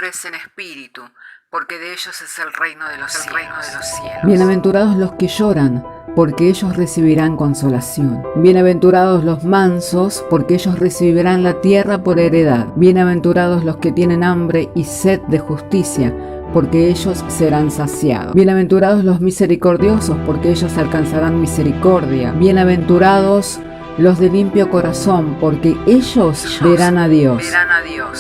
pobres en espíritu, porque de ellos es el reino de los cielos. Bienaventurados los que lloran, porque ellos recibirán consolación. Bienaventurados los mansos, porque ellos recibirán la tierra por heredad. Bienaventurados los que tienen hambre y sed de justicia, porque ellos serán saciados. Bienaventurados los misericordiosos, porque ellos alcanzarán misericordia. Bienaventurados los de limpio corazón, porque ellos verán a Dios.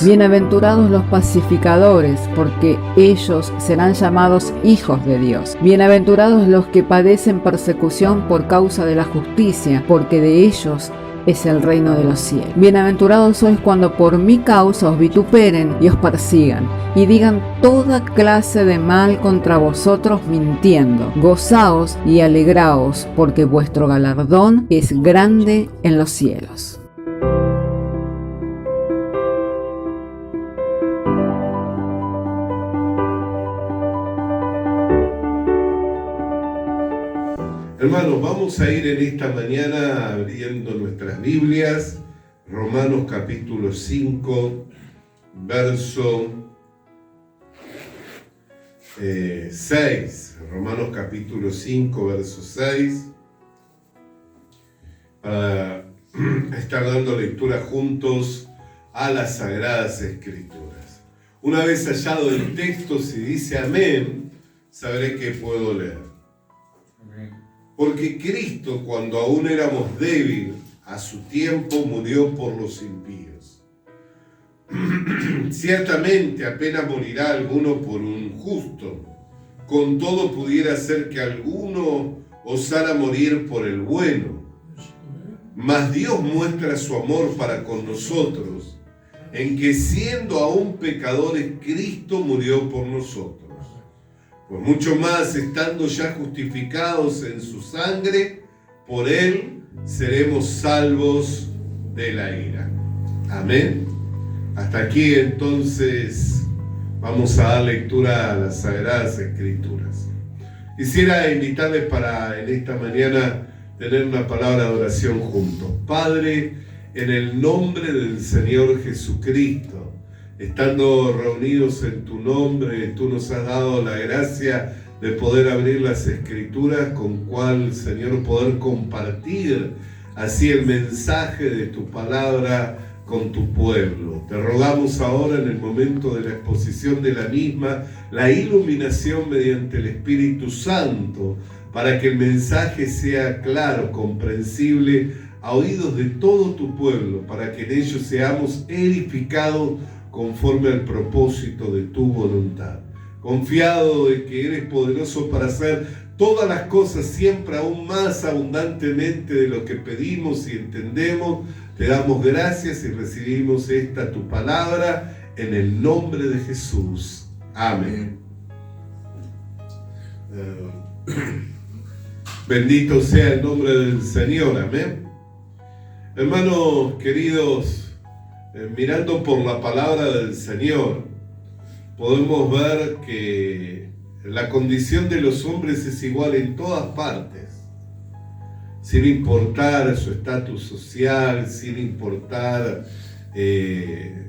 Bienaventurados los pacificadores, porque ellos serán llamados hijos de Dios. Bienaventurados los que padecen persecución por causa de la justicia, porque de ellos es el reino de los cielos. Bienaventurados sois cuando por mi causa os vituperen y os persigan, y digan toda clase de mal contra vosotros mintiendo. Gozaos y alegraos, porque vuestro galardón es grande en los cielos. Hermanos, vamos a ir en esta mañana abriendo nuestras Biblias, Romanos capítulo 5, verso 6. Romanos capítulo 5, verso 6. Para estar dando lectura juntos a las Sagradas Escrituras. Una vez hallado el texto, si dice amén, sabré que puedo leer. Porque Cristo, cuando aún éramos débiles, a su tiempo murió por los impíos. Ciertamente apenas morirá alguno por un justo, con todo pudiera ser que alguno osara morir por el bueno. Mas Dios muestra su amor para con nosotros, en que siendo aún pecadores, Cristo murió por nosotros. Pues mucho más, estando ya justificados en su sangre, por él seremos salvos de la ira. Amén. Hasta aquí entonces vamos a dar lectura a las Sagradas Escrituras. Quisiera invitarles para en esta mañana tener una palabra de oración juntos. Padre, en el nombre del Señor Jesucristo, estando reunidos en tu nombre, tú nos has dado la gracia de poder abrir las Escrituras, con cual, Señor, poder compartir así el mensaje de tu palabra con tu pueblo. Te rogamos ahora, en el momento de la exposición de la misma, la iluminación mediante el Espíritu Santo, para que el mensaje sea claro, comprensible, a oídos de todo tu pueblo, para que en ellos seamos edificados conforme al propósito de tu voluntad. Confiado de que eres poderoso para hacer todas las cosas siempre aún más abundantemente de lo que pedimos y entendemos, te damos gracias y recibimos esta tu palabra en el nombre de Jesús. Amén. Bendito sea el nombre del Señor. Amén. Hermanos queridos, mirando por la palabra del Señor, podemos ver que la condición de los hombres es igual en todas partes, sin importar su estatus social, sin importar de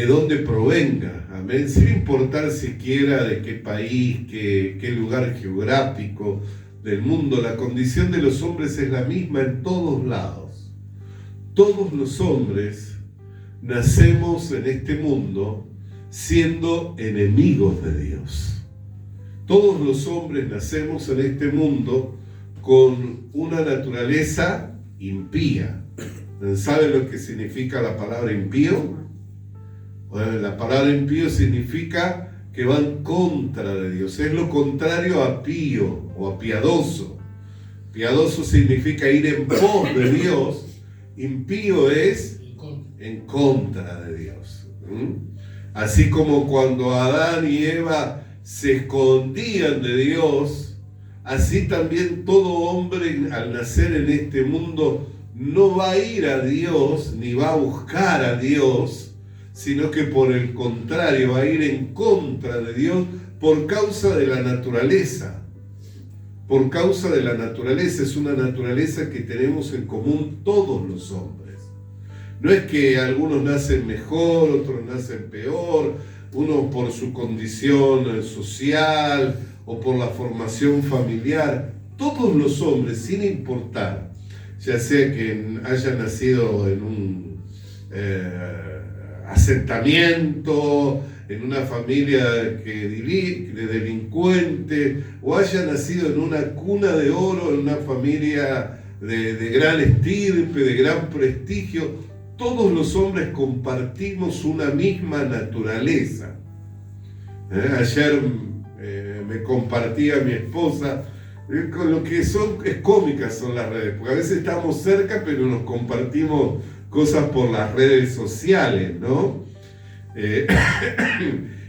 dónde provenga, amén, sin importar siquiera de qué país, qué lugar geográfico del mundo. La condición de los hombres es la misma en todos lados. Todos los hombres nacemos en este mundo siendo enemigos de Dios. Todos los hombres nacemos en este mundo con una naturaleza impía. ¿Saben lo que significa la palabra impío? Bueno, la palabra impío significa que va en contra de Dios. Es lo contrario a pío o a piadoso. Piadoso significa ir en pos de Dios. Impío es en contra de Dios. Así como cuando Adán y Eva se escondían de Dios, así también todo hombre al nacer en este mundo no va a ir a Dios ni va a buscar a Dios, sino que por el contrario va a ir en contra de Dios por causa de la naturaleza. Por causa de la naturaleza, es una naturaleza que tenemos en común todos los hombres. No es que algunos nacen mejor, otros nacen peor, unos por su condición social o por la formación familiar. Todos los hombres, sin importar, ya sea que hayan nacido en un asentamiento, en una familia de delincuentes, o haya nacido en una cuna de oro, en una familia de gran estirpe, de gran prestigio, todos los hombres compartimos una misma naturaleza. Ayer me compartía mi esposa, con lo que es cómicas son las redes, porque a veces estamos cerca, pero nos compartimos cosas por las redes sociales, ¿no?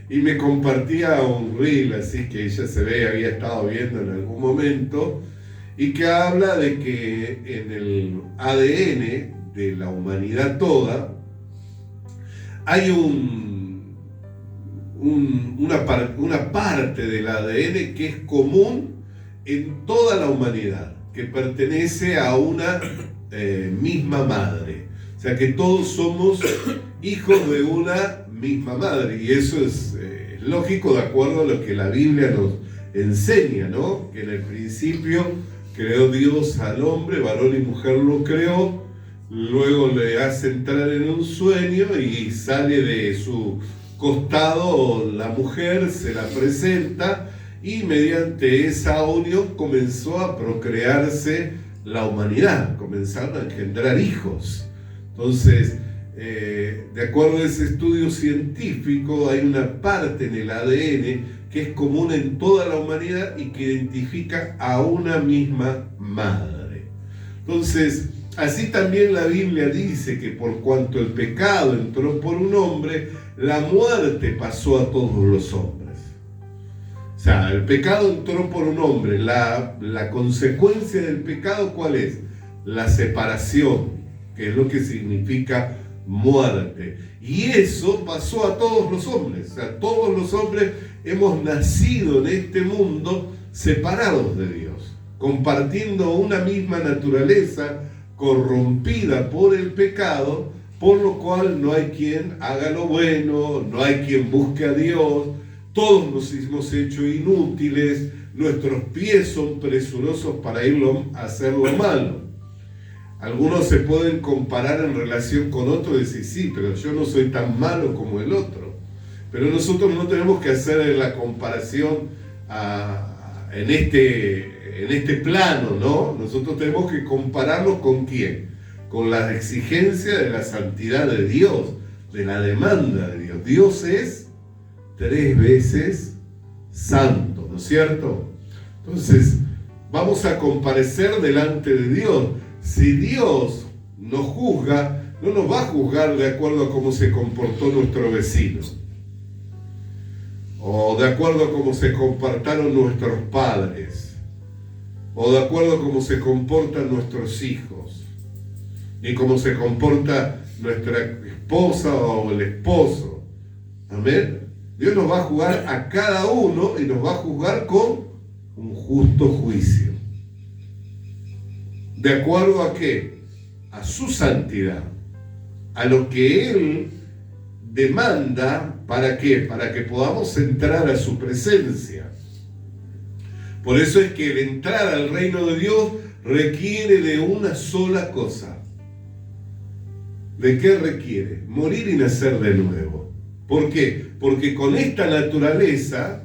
Y me compartía un reel, así que ella se ve, había estado viendo en algún momento, y que habla de que en el ADN de la humanidad toda hay una parte del ADN que es común en toda la humanidad, que pertenece a una misma madre. O sea que todos somos hijos de una misma madre, y eso es lógico de acuerdo a lo que la Biblia nos enseña, ¿no? Que en el principio creó Dios al hombre, varón y mujer lo creó, luego le hace entrar en un sueño y sale de su costado la mujer, se la presenta, y mediante esa unión comenzó a procrearse la humanidad, comenzaron a engendrar hijos. Entonces, de acuerdo a ese estudio científico, hay una parte en el ADN que es común en toda la humanidad y que identifica a una misma madre. Entonces, así también la Biblia dice que por cuanto el pecado entró por un hombre, la muerte pasó a todos los hombres. O sea, el pecado entró por un hombre. La consecuencia del pecado, ¿cuál es? La separación, que es lo que significa muerte. Y eso pasó a todos los hombres. O sea, todos los hombres hemos nacido en este mundo separados de Dios, compartiendo una misma naturaleza corrompida por el pecado, por lo cual no hay quien haga lo bueno, no hay quien busque a Dios, todos nos hemos hecho inútiles, nuestros pies son presurosos para ir a hacer lo malo. Algunos se pueden comparar en relación con otros y decir, sí, pero yo no soy tan malo como el otro. Pero nosotros no tenemos que hacer la comparación en este plano, ¿no? Nosotros tenemos que compararlo ¿con quién? Con la exigencia de la santidad de Dios, de la demanda de Dios. Dios es 3 veces santo, ¿no es cierto? Entonces, vamos a comparecer delante de Dios. Si Dios nos juzga, no nos va a juzgar de acuerdo a cómo se comportó nuestro vecino, o de acuerdo a cómo se comportaron nuestros padres, o de acuerdo a cómo se comportan nuestros hijos, ni cómo se comporta nuestra esposa o el esposo. Amén. Dios nos va a juzgar a cada uno y nos va a juzgar con un justo juicio. ¿De acuerdo a qué? A su santidad, a lo que Él demanda. ¿Para qué? Para que podamos entrar a su presencia. Por eso es que el entrar al reino de Dios requiere de una sola cosa. ¿De qué requiere? Morir y nacer de nuevo. ¿Por qué? Porque con esta naturaleza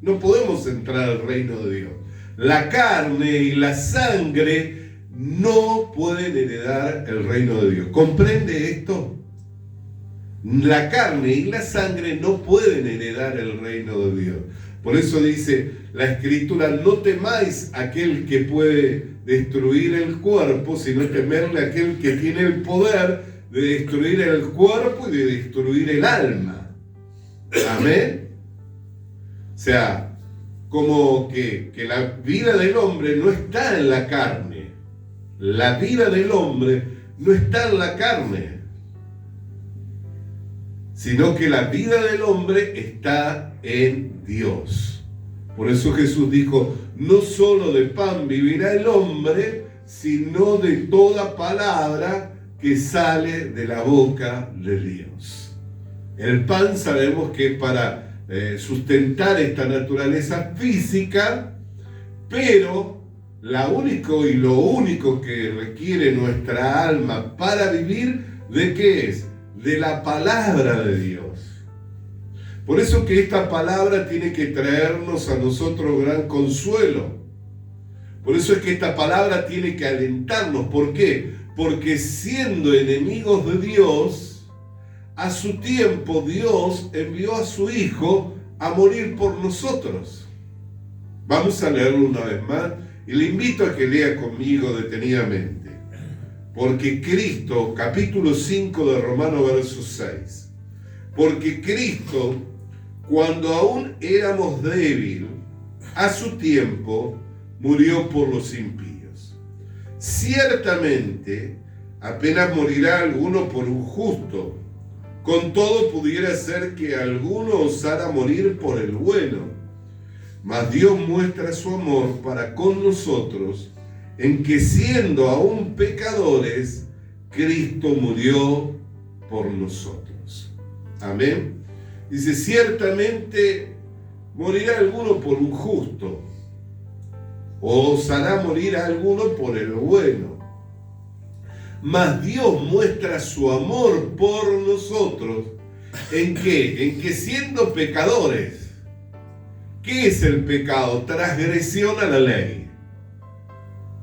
no podemos entrar al reino de Dios. La carne y la sangre no pueden heredar el reino de Dios. ¿Comprende esto? La carne y la sangre no pueden heredar el reino de Dios. Por eso dice la Escritura, no temáis a aquel que puede destruir el cuerpo, sino temerle a aquel que tiene el poder de destruir el cuerpo y de destruir el alma. Amén. O sea, como que la vida del hombre no está en la carne. La vida del hombre no está en la carne, sino que la vida del hombre está en Dios. Por eso Jesús dijo, no solo de pan vivirá el hombre, sino de toda palabra que sale de la boca de Dios. El pan sabemos que es para sustentar esta naturaleza física, pero lo único que requiere nuestra alma para vivir, ¿de qué es? De la palabra de Dios. Por eso que esta palabra tiene que traernos a nosotros gran consuelo. Por eso es que esta palabra tiene que alentarnos. ¿Por qué? Porque siendo enemigos de Dios, a su tiempo Dios envió a su Hijo a morir por nosotros. Vamos a leerlo una vez más y le invito a que lea conmigo detenidamente. Porque Cristo, capítulo 5 de Romanos, verso 6. Porque Cristo, cuando aún éramos débiles, a su tiempo murió por los impíos. Ciertamente, apenas morirá alguno por un justo. Con todo pudiera ser que alguno osara morir por el bueno. Mas Dios muestra su amor para con nosotros, en que siendo aún pecadores, Cristo murió por nosotros. Amén. Dice, ciertamente morirá alguno por un justo, o osará morir alguno por el bueno. Mas Dios muestra su amor por nosotros, ¿en qué? En que siendo pecadores. ¿Qué es el pecado? Transgresión a la ley.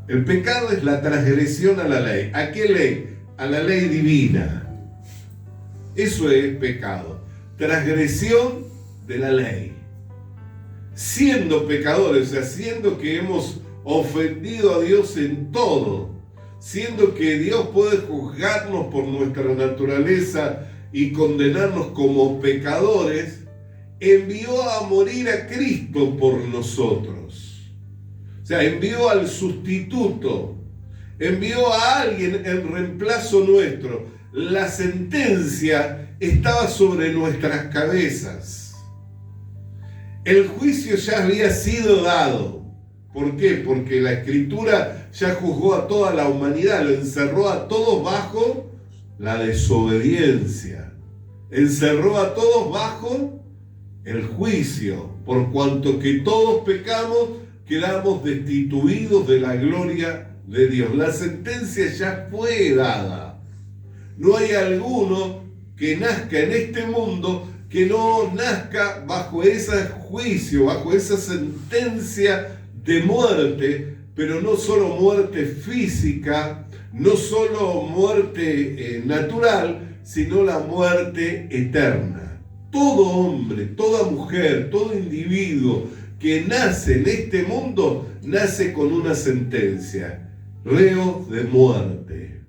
El pecado es la transgresión a la ley. ¿A qué ley? A la ley divina. Eso es pecado. Transgresión de la ley. Siendo pecadores, o sea, siendo que hemos ofendido a Dios en todo, siendo que Dios puede juzgarnos por nuestra naturaleza y condenarnos como pecadores, envió a morir a Cristo por nosotros. O sea, envió al sustituto, envió a alguien en reemplazo nuestro. La sentencia estaba sobre nuestras cabezas. El juicio ya había sido dado. ¿Por qué? Porque la Escritura ya juzgó a toda la humanidad, lo encerró a todos bajo la desobediencia. Encerró a todos bajo el juicio, por cuanto que todos pecamos, quedamos destituidos de la gloria de Dios. La sentencia ya fue dada. No hay alguno que nazca en este mundo que no nazca bajo ese juicio, bajo esa sentencia de muerte, pero no solo muerte física, no solo muerte natural, sino la muerte eterna. Todo hombre, toda mujer, todo individuo que nace en este mundo, nace con una sentencia, reo de muerte.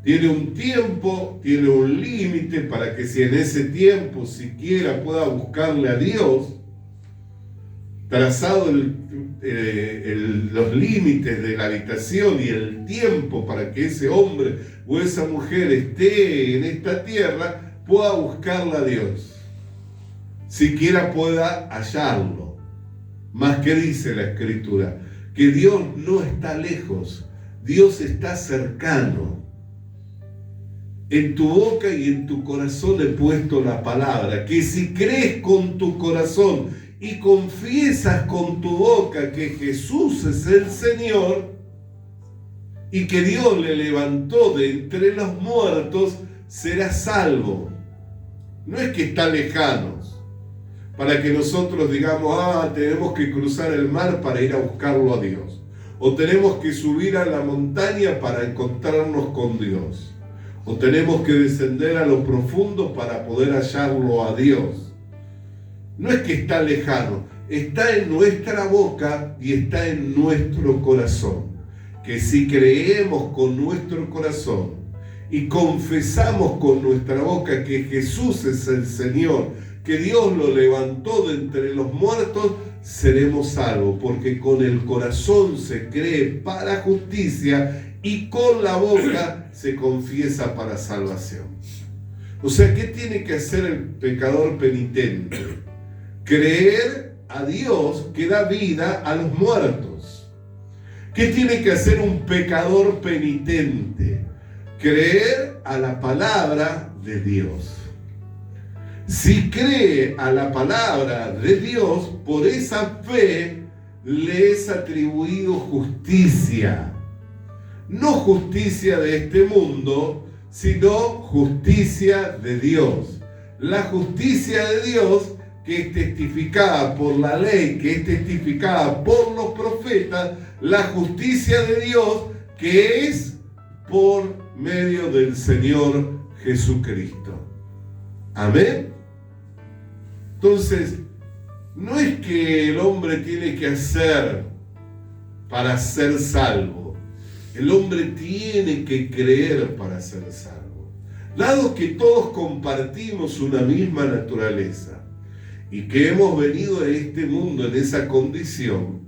Tiene un tiempo, tiene un límite para que si en ese tiempo siquiera pueda buscarle a Dios, trazado los límites de la habitación y el tiempo para que ese hombre o esa mujer esté en esta tierra, pueda buscarla a Dios, siquiera pueda hallarlo. Más que dice la Escritura, que Dios no está lejos, Dios está cercano. En tu boca y en tu corazón he puesto la palabra, que si crees con tu corazón y confiesas con tu boca que Jesús es el Señor y que Dios le levantó de entre los muertos, serás salvo. No es que está lejano, para que nosotros digamos, tenemos que cruzar el mar para ir a buscarlo a Dios, o tenemos que subir a la montaña para encontrarnos con Dios, o tenemos que descender a lo profundo para poder hallarlo a Dios. No es que está lejano, está en nuestra boca y está en nuestro corazón. Que si creemos con nuestro corazón y confesamos con nuestra boca que Jesús es el Señor, que Dios lo levantó de entre los muertos, seremos salvos, porque con el corazón se cree para justicia y con la boca se confiesa para salvación. O sea, ¿qué tiene que hacer el pecador penitente? Creer a Dios que da vida a los muertos. ¿Qué tiene que hacer un pecador penitente? creer a la palabra de Dios. Si cree a la palabra de Dios, por esa fe le es atribuido justicia. No justicia de este mundo, sino justicia de Dios. La justicia de Dios que es testificada por la ley, que es testificada por los profetas, la justicia de Dios que es por medio del Señor Jesucristo. Amén. Entonces, no es que el hombre tiene que hacer para ser salvo. El hombre tiene que creer para ser salvo. Dado que todos compartimos una misma naturaleza y que hemos venido a este mundo en esa condición,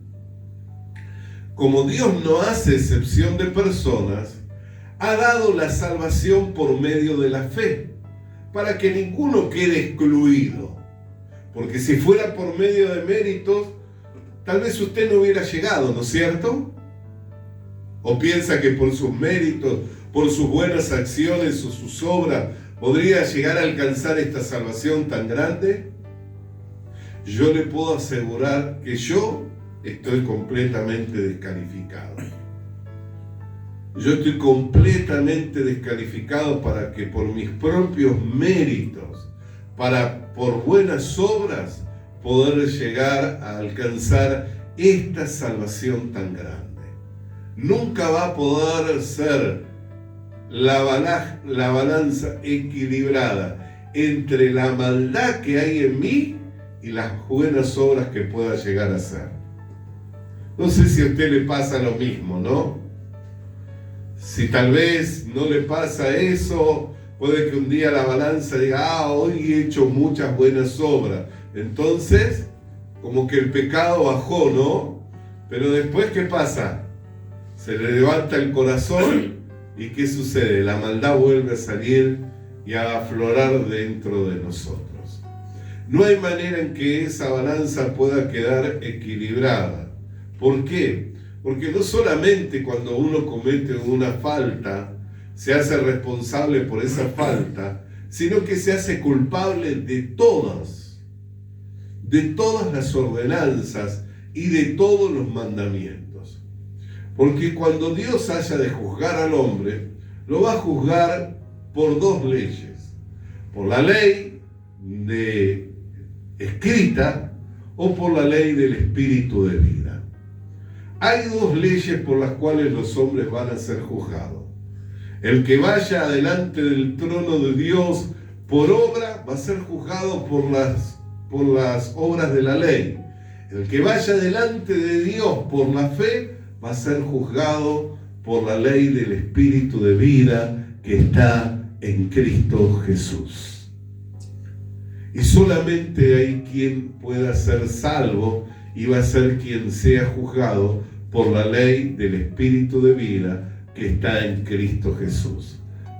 como Dios no hace excepción de personas, ha dado la salvación por medio de la fe, para que ninguno quede excluido. Porque si fuera por medio de méritos, tal vez usted no hubiera llegado, ¿no es cierto? ¿O piensa que por sus méritos, por sus buenas acciones o sus obras, podría llegar a alcanzar esta salvación tan grande? Yo le puedo asegurar que yo estoy completamente descalificado. Yo estoy completamente descalificado para que por mis propios méritos, por buenas obras, poder llegar a alcanzar esta salvación tan grande. Nunca va a poder ser la balanza equilibrada entre la maldad que hay en mí y las buenas obras que pueda llegar a hacer. No sé si a usted le pasa lo mismo, ¿no? Si tal vez no le pasa eso, puede que un día la balanza diga, hoy he hecho muchas buenas obras. Entonces, como que el pecado bajó, ¿no? Pero después, ¿qué pasa? Se le levanta el corazón y ¿qué sucede? La maldad vuelve a salir y a aflorar dentro de nosotros. No hay manera en que esa balanza pueda quedar equilibrada. ¿Por qué? Porque no solamente cuando uno comete una falta se hace responsable por esa falta, sino que se hace culpable de todas las ordenanzas y de todos los mandamientos. Porque cuando Dios haya de juzgar al hombre, lo va a juzgar por dos leyes: por la ley escrita o por la ley del espíritu de vida. Hay dos leyes por las cuales los hombres van a ser juzgados. El que vaya adelante del trono de Dios por obra va a ser juzgado por las obras de la ley. El que vaya delante de Dios por la fe va a ser juzgado por la ley del espíritu de vida que está en Cristo Jesús. Y solamente hay quien pueda ser salvo y va a ser quien sea juzgado por la ley del espíritu de vida que está en Cristo Jesús.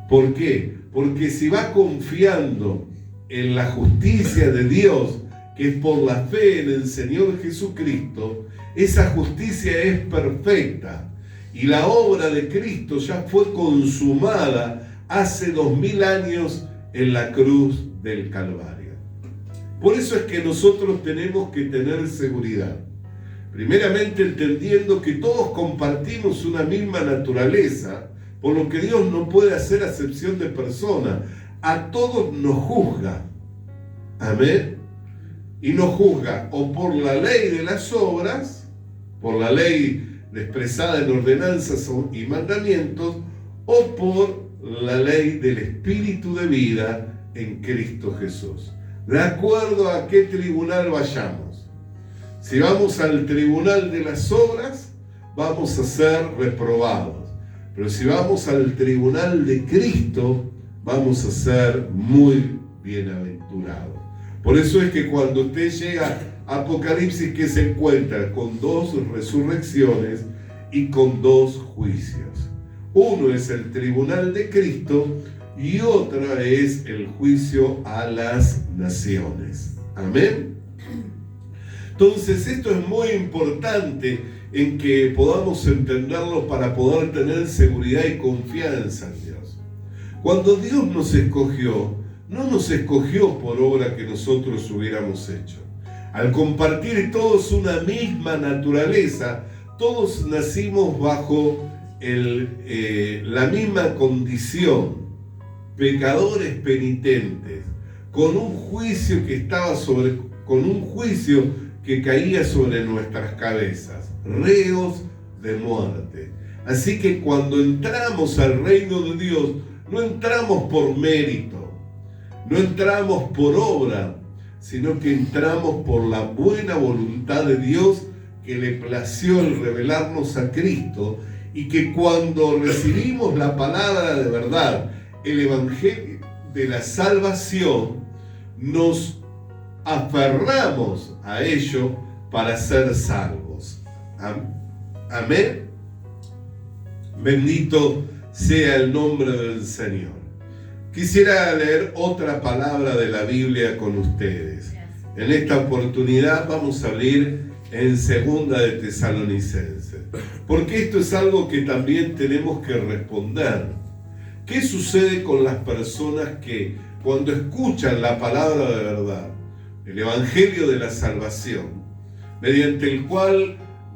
¿Por qué? Porque si va confiando en la justicia de Dios, que es por la fe en el Señor Jesucristo, esa justicia es perfecta. Y la obra de Cristo ya fue consumada hace 2000 años en la cruz del Calvario. Por eso es que nosotros tenemos que tener seguridad. Primeramente entendiendo que todos compartimos una misma naturaleza, por lo que Dios no puede hacer acepción de persona. A todos nos juzga. Amén. Y nos juzga o por la ley de las obras, por la ley expresada en ordenanzas y mandamientos, o por la ley del espíritu de vida en Cristo Jesús. De acuerdo a qué tribunal vayamos. Si vamos al tribunal de las obras, vamos a ser reprobados. Pero si vamos al tribunal de Cristo, vamos a ser muy bienaventurados. Por eso es que cuando usted llega a Apocalipsis, que se encuentra con dos resurrecciones y con dos juicios. Uno es el tribunal de Cristo y otra es el juicio a las naciones. Amén. Entonces esto es muy importante en que podamos entenderlo para poder tener seguridad y confianza en Dios. Cuando Dios nos escogió, no nos escogió por obra que nosotros hubiéramos hecho. Al compartir todos una misma naturaleza, todos nacimos bajo la misma condición, pecadores penitentes, con un juicio que caía sobre nuestras cabezas, reos de muerte. Así que cuando entramos al reino de Dios, no entramos por mérito, no entramos por obra, sino que entramos por la buena voluntad de Dios, que le plació el revelarnos a Cristo, y que cuando recibimos la palabra de verdad, el evangelio de la salvación, nos aferramos a ello para ser salvos. Amén. Bendito sea el nombre del Señor. Quisiera leer otra palabra de la Biblia con ustedes. En esta oportunidad vamos a abrir en Segunda de Tesalonicenses, porque esto es algo que también tenemos que responder. ¿Qué sucede con las personas que cuando escuchan la palabra de verdad, el evangelio de la salvación, mediante el cual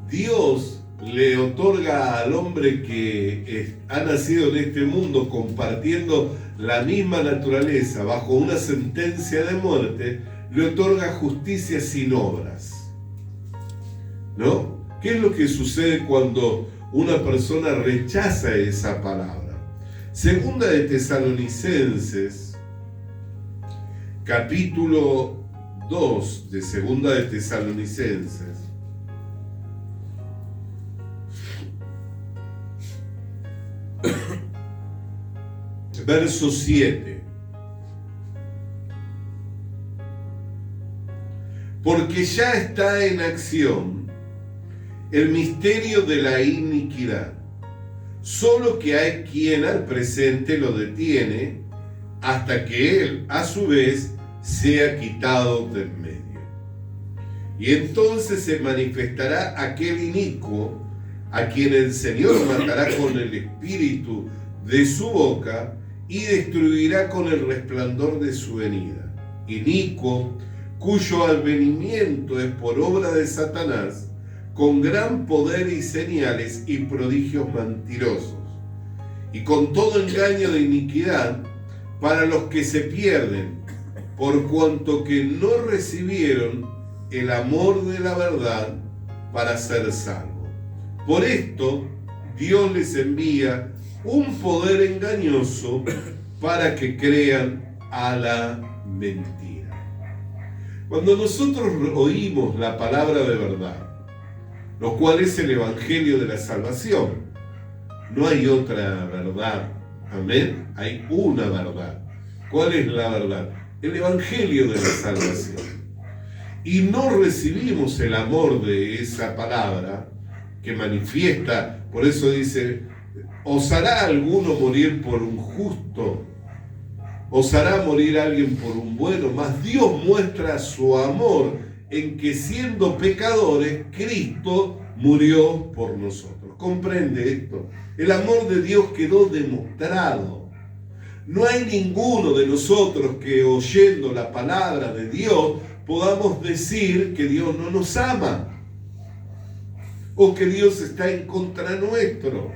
Dios le otorga al hombre que ha nacido en este mundo compartiendo la misma naturaleza bajo una sentencia de muerte, le otorga justicia sin obras? ¿No? ¿Qué es lo que sucede cuando una persona rechaza esa palabra? Segunda de Tesalonicenses, capítulo 2 de Segunda de Tesalonicenses, verso 7. Porque ya está en acción el misterio de la iniquidad, solo que hay quien al presente lo detiene hasta que él, a su vez, sea quitado del medio. Y entonces se manifestará aquel inicuo, a quien el Señor matará con el espíritu de su boca y destruirá con el resplandor de su venida. Inicuo, cuyo advenimiento es por obra de Satanás, con gran poder y señales y prodigios mentirosos, y con todo engaño de iniquidad para los que se pierden, por cuanto que no recibieron el amor de la verdad para ser salvos. Por esto, Dios les envía un poder engañoso para que crean a la mentira. Cuando nosotros oímos la palabra de verdad, lo cual es el evangelio de la salvación, no hay otra verdad. Amén. Hay una verdad. ¿Cuál es la verdad? El evangelio de la salvación. Y no recibimos el amor de esa palabra que manifiesta. Por eso dice: ¿osará alguno morir por un justo? ¿Osará morir alguien por un bueno? Mas Dios muestra su amor en que, siendo pecadores, Cristo murió por nosotros. ¿Comprende esto? El amor de Dios quedó demostrado. No hay ninguno de nosotros que, oyendo la palabra de Dios, podamos decir que Dios no nos ama o que Dios está en contra nuestro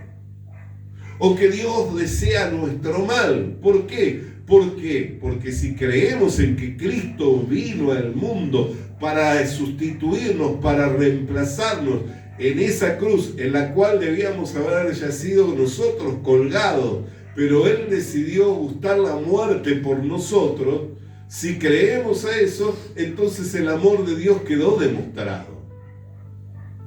o que Dios desea nuestro mal. ¿Por qué? Porque si creemos en que Cristo vino al mundo para sustituirnos, para reemplazarnos en esa cruz en la cual debíamos haber yacido nosotros colgados, pero Él decidió gustar la muerte por nosotros, si creemos a eso, entonces el amor de Dios quedó demostrado.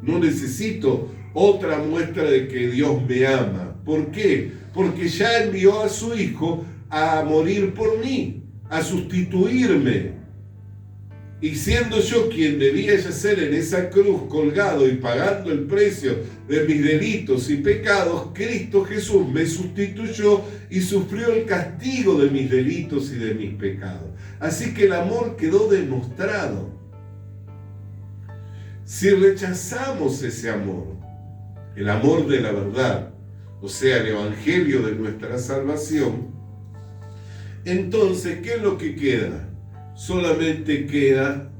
No necesito otra muestra de que Dios me ama. ¿Por qué? Porque ya envió a su Hijo a morir por mí, a sustituirme. Y siendo yo quien debía yacer en esa cruz colgado y pagando el precio de mis delitos y pecados, Cristo Jesús me sustituyó y sufrió el castigo de mis delitos y de mis pecados. Así que el amor quedó demostrado. Si rechazamos ese amor, el amor de la verdad, o sea, el evangelio de nuestra salvación, entonces, ¿qué es lo que queda? Solamente queda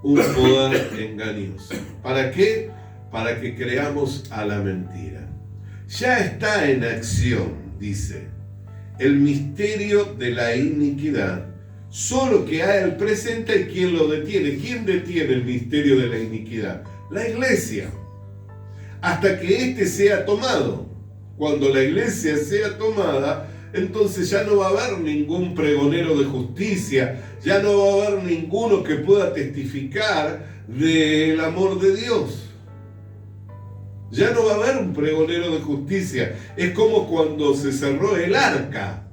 un poder engañoso. ¿Para qué? Para que creamos a la mentira. Ya está en acción, dice, el misterio de la iniquidad, solo que hay al presente hay quien lo detiene. ¿Quién detiene el misterio de la iniquidad? La iglesia. Hasta que éste sea tomado. Cuando la iglesia sea tomada, entonces ya no va a haber ningún pregonero de justicia, ya no va a haber ninguno que pueda testificar del amor de Dios. Ya no va a haber un pregonero de justicia. Es como cuando se cerró el arca.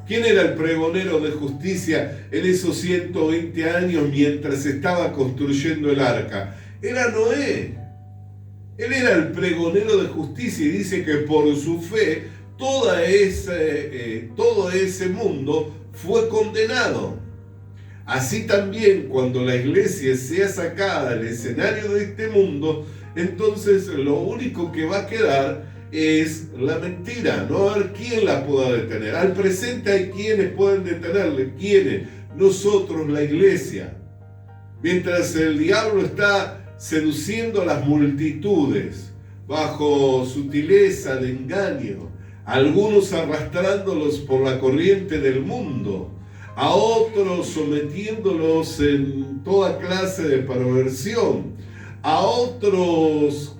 ¿Quién era el pregonero de justicia en esos 120 años mientras se estaba construyendo el arca? Era Noé. Él era el pregonero de justicia y dice que por su fe todo ese mundo fue condenado. Así también cuando la iglesia sea sacada del escenario de este mundo, entonces lo único que va a quedar es la mentira. No va a haber quien la pueda detener. Al presente hay quienes pueden detenerle. ¿Quiénes? Nosotros, la iglesia. Mientras el diablo está seduciendo a las multitudes bajo sutileza de engaño, algunos arrastrándolos por la corriente del mundo, a otros sometiéndolos en toda clase de perversión, a otros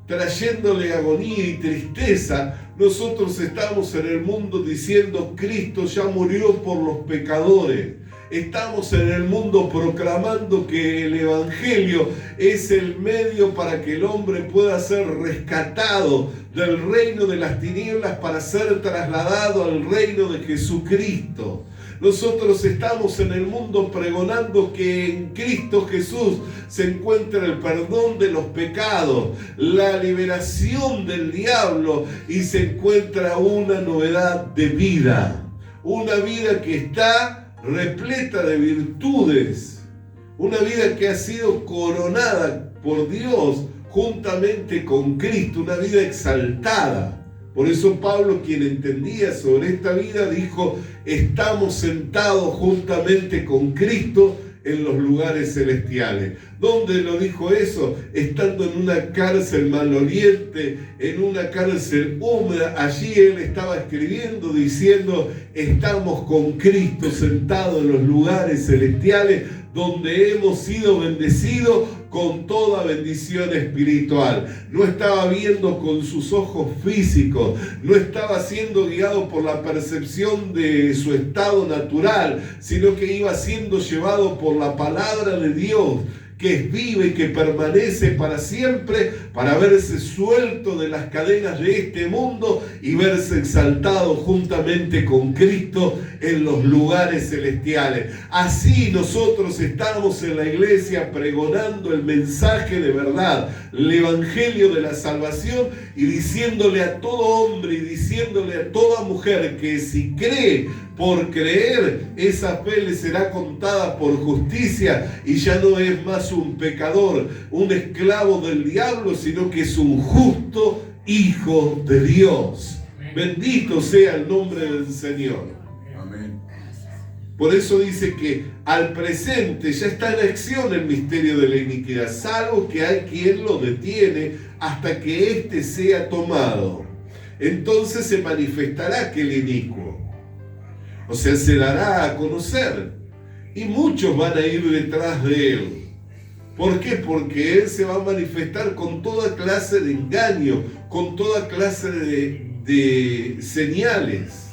trayéndole agonía y tristeza, nosotros estamos en el mundo diciendo: Cristo ya murió por los pecadores. Estamos en el mundo proclamando que el Evangelio es el medio para que el hombre pueda ser rescatado del reino de las tinieblas para ser trasladado al reino de Jesucristo. Nosotros estamos en el mundo pregonando que en Cristo Jesús se encuentra el perdón de los pecados, la liberación del diablo y se encuentra una novedad de vida. Una vida que está repleta de virtudes, una vida que ha sido coronada por Dios juntamente con Cristo, una vida exaltada. Por eso Pablo, quien entendía sobre esta vida, dijo: estamos sentados juntamente con Cristo en los lugares celestiales. ¿Dónde lo dijo eso? Estando en una cárcel maloliente, en una cárcel húmeda. Allí él estaba escribiendo diciendo: estamos con Cristo sentados en los lugares celestiales, donde hemos sido bendecidos con toda bendición espiritual. No estaba viendo con sus ojos físicos, no estaba siendo guiado por la percepción de su estado natural, sino que iba siendo llevado por la palabra de Dios, que es viva y que permanece para siempre, para verse suelto de las cadenas de este mundo y verse exaltado juntamente con Cristo en los lugares celestiales. Así nosotros estamos en la iglesia pregonando el mensaje de verdad, el evangelio de la salvación, y diciéndole a todo hombre y diciéndole a toda mujer que si cree, por creer, esa fe le será contada por justicia y ya no es más un pecador, un esclavo del diablo, sino que es un justo hijo de Dios. Bendito sea el nombre del Señor. Amén. Por eso dice que al presente ya está en acción el misterio de la iniquidad, salvo que hay quien lo detiene hasta que éste sea tomado. Entonces se manifestará aquel inicuo. O sea, se dará a conocer y muchos van a ir detrás de él. ¿Por qué? Porque él se va a manifestar con toda clase de engaño, con toda clase de señales.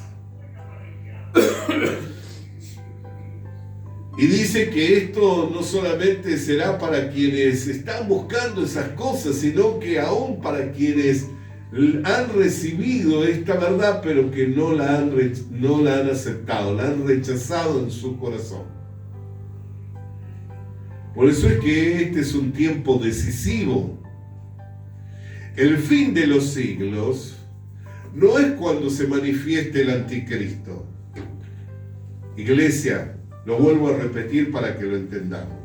Y dice que esto no solamente será para quienes están buscando esas cosas, sino que aún para quienes han recibido esta verdad, pero que no la han aceptado, la han rechazado en su corazón. Por eso es que este es un tiempo decisivo. El fin de los siglos no es cuando se manifieste el anticristo. Iglesia, lo vuelvo a repetir para que lo entendamos.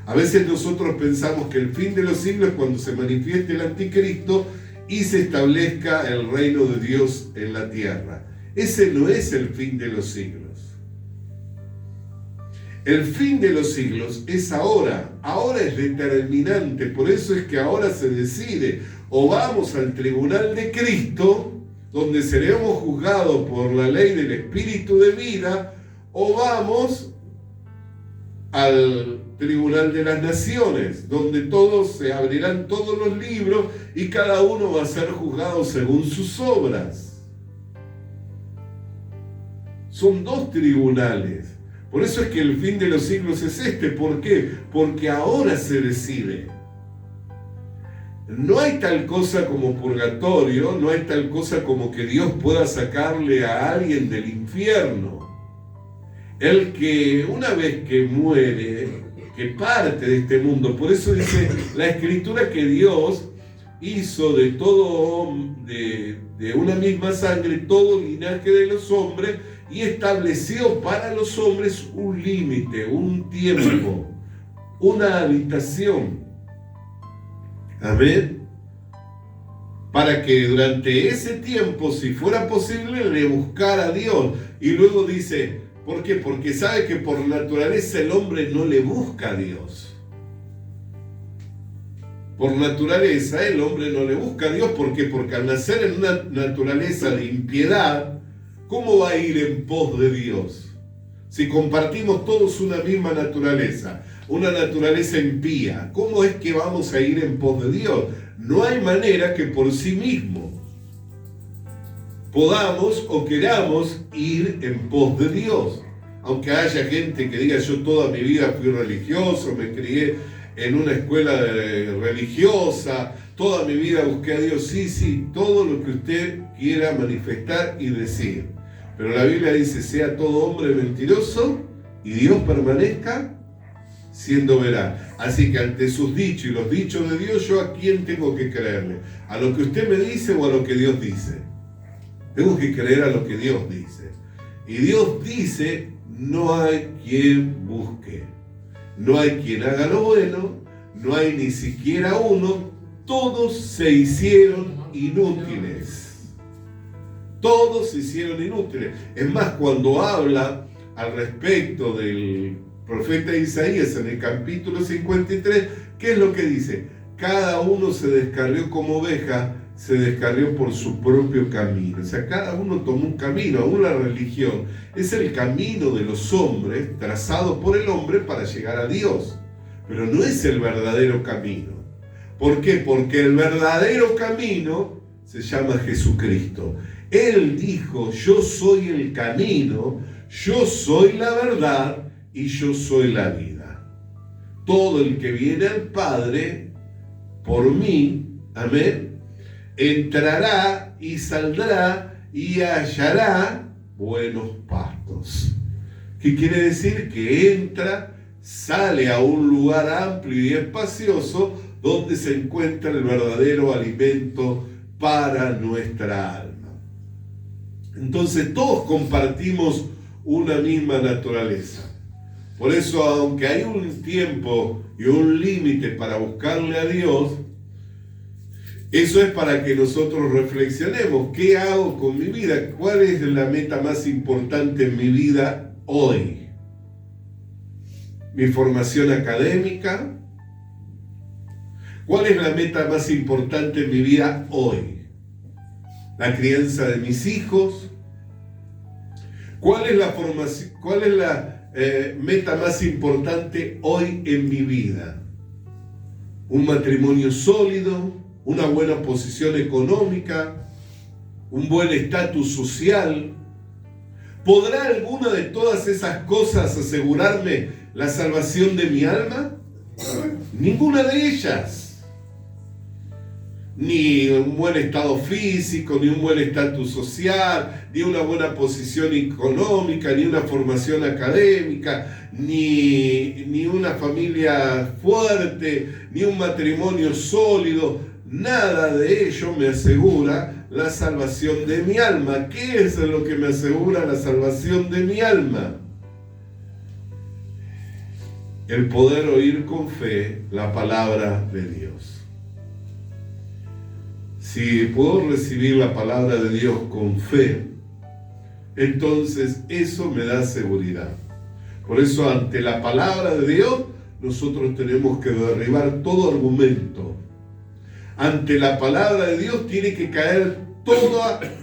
A veces nosotros pensamos que el fin de los siglos es cuando se manifieste el anticristo y se establezca el reino de Dios en la tierra. Ese no es el fin de los siglos. El fin de los siglos es ahora. Ahora es determinante. Por eso es que ahora se decide. O vamos al tribunal de Cristo, donde seremos juzgados por la ley del Espíritu de vida, o vamos al tribunal de las naciones, donde todos se abrirán todos los libros y cada uno va a ser juzgado según sus obras. Son dos tribunales. Por eso es que el fin de los siglos es este. ¿Por qué? Porque ahora se decide. No hay tal cosa como purgatorio, no hay tal cosa como que Dios pueda sacarle a alguien del infierno. El que una vez que muere, que parte de este mundo, por eso dice la Escritura que Dios hizo de todo, de una misma sangre, todo linaje de los hombres, y estableció para los hombres un límite, un tiempo, una habitación. Amén. Para que durante ese tiempo, si fuera posible, le buscara a Dios. Y luego dice, ¿por qué? Porque sabe que por naturaleza el hombre no le busca a Dios. Por naturaleza el hombre no le busca a Dios. ¿Por qué? Porque al nacer en una naturaleza de impiedad, ¿cómo va a ir en pos de Dios? Si compartimos todos una misma naturaleza, una naturaleza impía, ¿cómo es que vamos a ir en pos de Dios? No hay manera que por sí mismo podamos o queramos ir en pos de Dios. Aunque haya gente que diga, yo toda mi vida fui religioso, me crié en una escuela religiosa, toda mi vida busqué a Dios. Sí, todo lo que usted quiera manifestar y decir. Pero la Biblia dice, sea todo hombre mentiroso y Dios permanezca siendo veraz. Así que ante sus dichos y los dichos de Dios, ¿yo a quién tengo que creerle? ¿A lo que usted me dice o a lo que Dios dice? Tengo que creer a lo que Dios dice. Y Dios dice, no hay quien busque, no hay quien haga lo bueno, no hay ni siquiera uno, todos se hicieron inútiles. Todos se hicieron inútiles. Es más, cuando habla al respecto del profeta Isaías en el capítulo 53, ¿qué es lo que dice? Cada uno se descarrió como oveja, se descarrió por su propio camino. O sea, cada uno tomó un camino. Aún la religión es el camino de los hombres, trazado por el hombre para llegar a Dios. Pero no es el verdadero camino. ¿Por qué? Porque el verdadero camino se llama Jesucristo. Él dijo, yo soy el camino, yo soy la verdad y yo soy la vida. Todo el que viene al Padre, por mí, amén, entrará y saldrá y hallará buenos pastos. ¿Qué quiere decir? Que entra, sale a un lugar amplio y espacioso donde se encuentra el verdadero alimento para nuestra alma. Entonces todos compartimos una misma naturaleza. Por eso, aunque hay un tiempo y un límite para buscarle a Dios, eso es para que nosotros reflexionemos. ¿Qué hago con mi vida? ¿Cuál es la meta más importante en mi vida hoy? ¿Mi formación académica? ¿Cuál es la meta más importante en mi vida hoy? ¿La crianza de mis hijos? ¿Cuál es la formación? ¿Cuál es la meta más importante hoy en mi vida? ¿Un matrimonio sólido? ¿Una buena posición económica? ¿Un buen estatus social? ¿Podrá alguna de todas esas cosas asegurarme la salvación de mi alma? Ninguna de ellas. Ni un buen estado físico, ni un buen estatus social, ni una buena posición económica, ni una formación académica, ni una familia fuerte, ni un matrimonio sólido. Nada de ello me asegura la salvación de mi alma. ¿Qué es lo que me asegura la salvación de mi alma? El poder oír con fe la palabra de Dios. Si puedo recibir la palabra de Dios con fe, entonces eso me da seguridad. Por eso, ante la palabra de Dios, nosotros tenemos que derribar todo argumento. Ante la palabra de Dios tiene que caer todo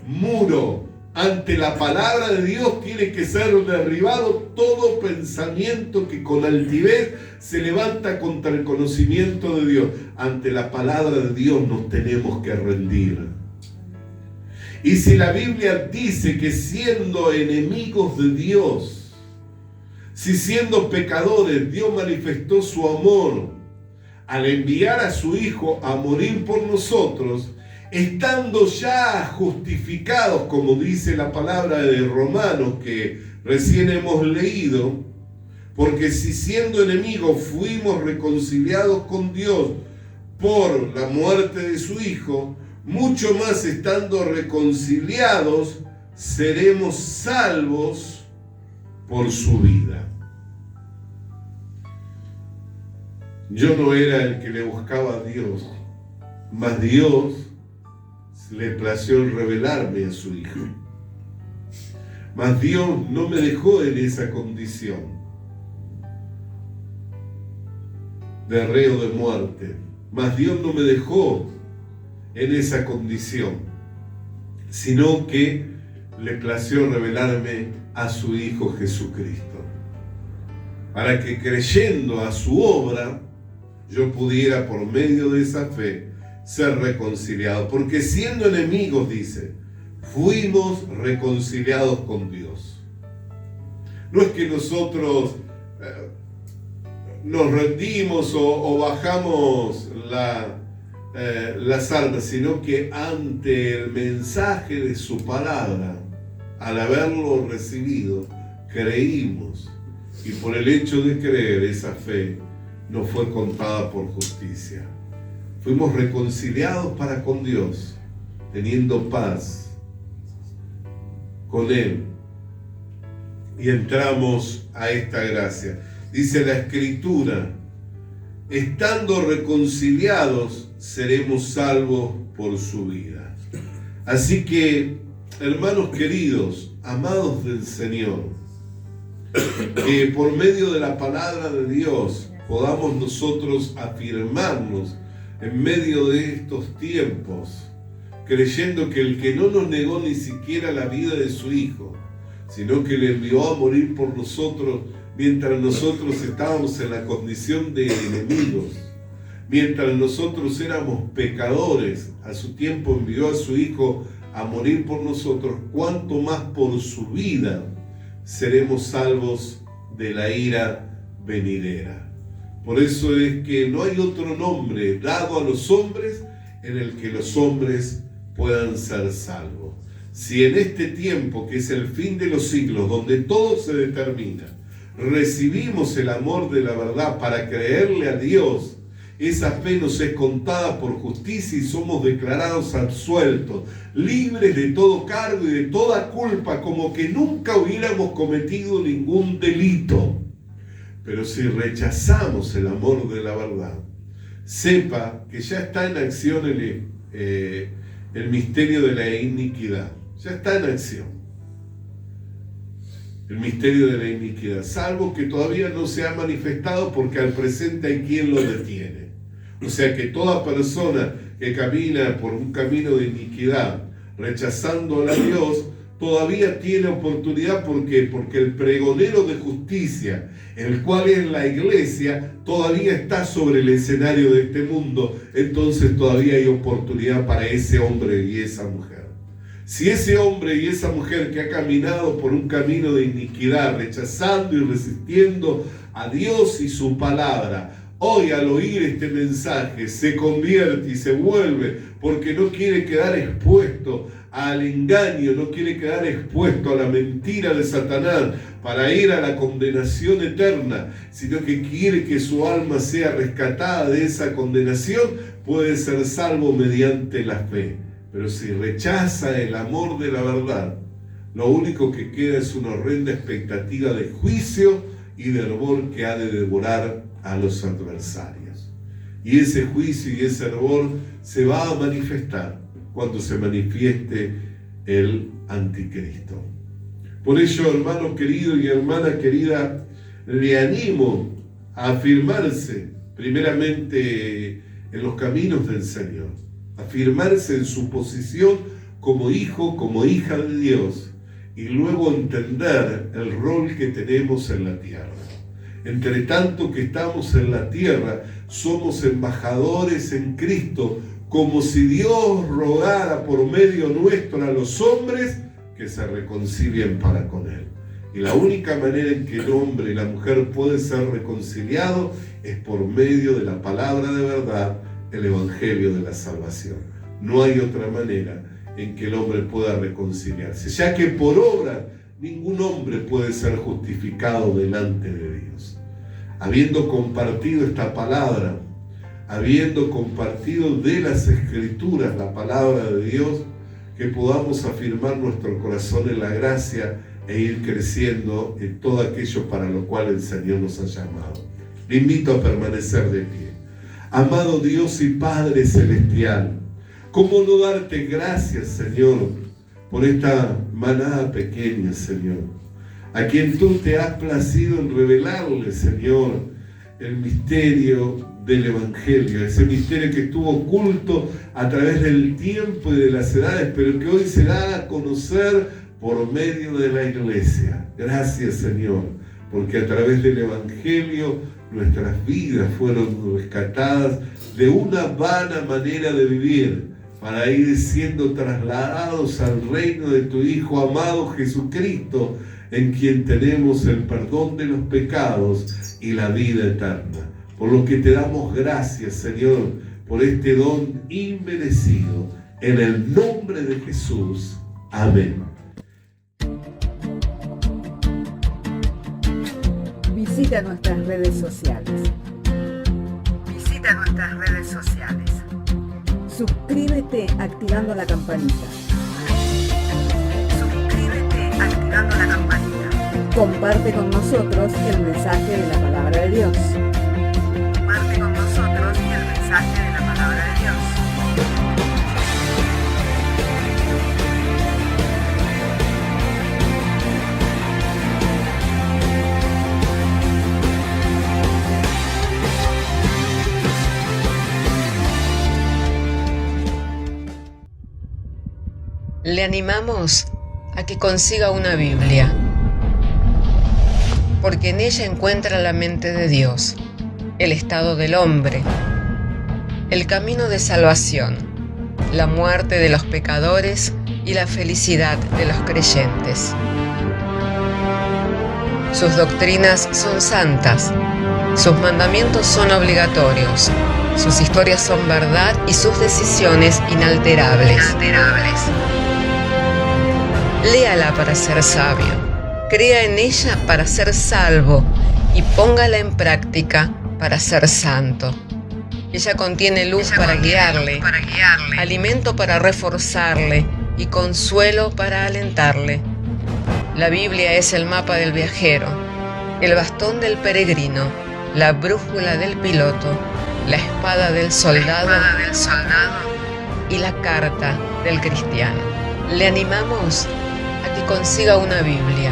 muro. Ante la palabra de Dios tiene que ser derribado todo pensamiento que con altivez se levanta contra el conocimiento de Dios. Ante la palabra de Dios nos tenemos que rendir. Y si la Biblia dice que siendo enemigos de Dios, si siendo pecadores Dios manifestó su amor al enviar a su Hijo a morir por nosotros, estando ya justificados, como dice la palabra de Romanos que recién hemos leído, porque si siendo enemigos fuimos reconciliados con Dios por la muerte de su Hijo, mucho más estando reconciliados seremos salvos por su vida. Yo no era el que le buscaba a Dios, mas Dios le plació revelarme a su Hijo. Mas Dios no me dejó en esa condición de reo de muerte. Mas Dios no me dejó en esa condición, sino que le plació revelarme a su Hijo Jesucristo, para que creyendo a su obra, yo pudiera por medio de esa fe ser reconciliado. Porque siendo enemigos, dice, fuimos reconciliados con Dios. No es que nosotros nos rendimos o bajamos las armas, sino que ante el mensaje de su palabra, al haberlo recibido, creímos. Y por el hecho de creer, esa fe nos fue contada por justicia. Fuimos reconciliados para con Dios, teniendo paz con Él. Y entramos a esta gracia. Dice la Escritura, estando reconciliados, seremos salvos por su vida. Así que, hermanos queridos, amados del Señor, que por medio de la palabra de Dios podamos nosotros afirmarnos en medio de estos tiempos, creyendo que el que no nos negó ni siquiera la vida de su Hijo, sino que le envió a morir por nosotros mientras nosotros estábamos en la condición de enemigos, mientras nosotros éramos pecadores, a su tiempo envió a su Hijo a morir por nosotros, cuánto más por su vida seremos salvos de la ira venidera. Por eso es que no hay otro nombre dado a los hombres en el que los hombres puedan ser salvos. Si en este tiempo, que es el fin de los siglos, donde todo se determina, recibimos el amor de la verdad para creerle a Dios, esa fe nos es contada por justicia y somos declarados absueltos, libres de todo cargo y de toda culpa, como que nunca hubiéramos cometido ningún delito. Pero si rechazamos el amor de la verdad, sepa que ya está en acción el misterio de la iniquidad. Ya está en acción el misterio de la iniquidad, salvo que todavía no se ha manifestado, porque al presente hay quien lo detiene. O sea que toda persona que camina por un camino de iniquidad, rechazando a Dios, todavía tiene oportunidad. ¿Por qué? Porque el pregonero de justicia, el cual es la iglesia, todavía está sobre el escenario de este mundo. Entonces todavía hay oportunidad para ese hombre y esa mujer. Si ese hombre y esa mujer que ha caminado por un camino de iniquidad, rechazando y resistiendo a Dios y su palabra, hoy al oír este mensaje se convierte y se vuelve, porque no quiere quedar expuesto al engaño, no quiere quedar expuesto a la mentira de Satanás para ir a la condenación eterna, sino que quiere que su alma sea rescatada de esa condenación, puede ser salvo mediante la fe. Pero si rechaza el amor de la verdad, lo único que queda es una horrenda expectativa de juicio y de hervor que ha de devorar a los adversarios. Y ese juicio y ese hervor se va a manifestar cuando se manifieste el anticristo. Por ello, hermano querido y hermana querida, le animo a afirmarse primeramente en los caminos del Señor, afirmarse en su posición como hijo, como hija de Dios, y luego entender el rol que tenemos en la tierra. Entre tanto que estamos en la tierra, somos embajadores en Cristo, como si Dios rogara por medio nuestro a los hombres que se reconcilien para con Él. Y la única manera en que el hombre y la mujer pueden ser reconciliados es por medio de la palabra de verdad, el Evangelio de la salvación. No hay otra manera en que el hombre pueda reconciliarse, ya que por obra ningún hombre puede ser justificado delante de Dios. Habiendo compartido esta palabra, habiendo compartido de las Escrituras la palabra de Dios, que podamos afirmar nuestro corazón en la gracia e ir creciendo en todo aquello para lo cual el Señor nos ha llamado. Le invito a permanecer de pie. Amado Dios y Padre Celestial, ¿cómo no darte gracias, Señor, por esta manada pequeña, Señor, a quien tú te has placido en revelarle, Señor, el misterio del Evangelio, ese misterio que estuvo oculto a través del tiempo y de las edades, pero que hoy se da a conocer por medio de la Iglesia. Gracias, Señor, porque a través del Evangelio nuestras vidas fueron rescatadas de una vana manera de vivir, para ir siendo trasladados al reino de tu Hijo amado Jesucristo, en quien tenemos el perdón de los pecados y la vida eterna. Por lo que te damos gracias, Señor, por este don inmerecido. En el nombre de Jesús. Amén. Visita nuestras redes sociales. Visita nuestras redes sociales. Suscríbete activando la campanita. Suscríbete activando la campanita. Comparte con nosotros el mensaje de la palabra de Dios. Comparte con nosotros el mensaje de la palabra de Dios. Le animamos a que consiga una Biblia, porque en ella encuentra la mente de Dios, el estado del hombre, el camino de salvación, la muerte de los pecadores y la felicidad de los creyentes. Sus doctrinas son santas, sus mandamientos son obligatorios, sus historias son verdad y sus decisiones inalterables. Léala para ser sabio, crea en ella para ser salvo y póngala en práctica para ser santo. Ella contiene luz para guiarle, alimento para reforzarle y consuelo para alentarle. La Biblia es el mapa del viajero, el bastón del peregrino, la brújula del piloto, la espada del soldado y la carta del cristiano. Le animamos a que consiga una Biblia,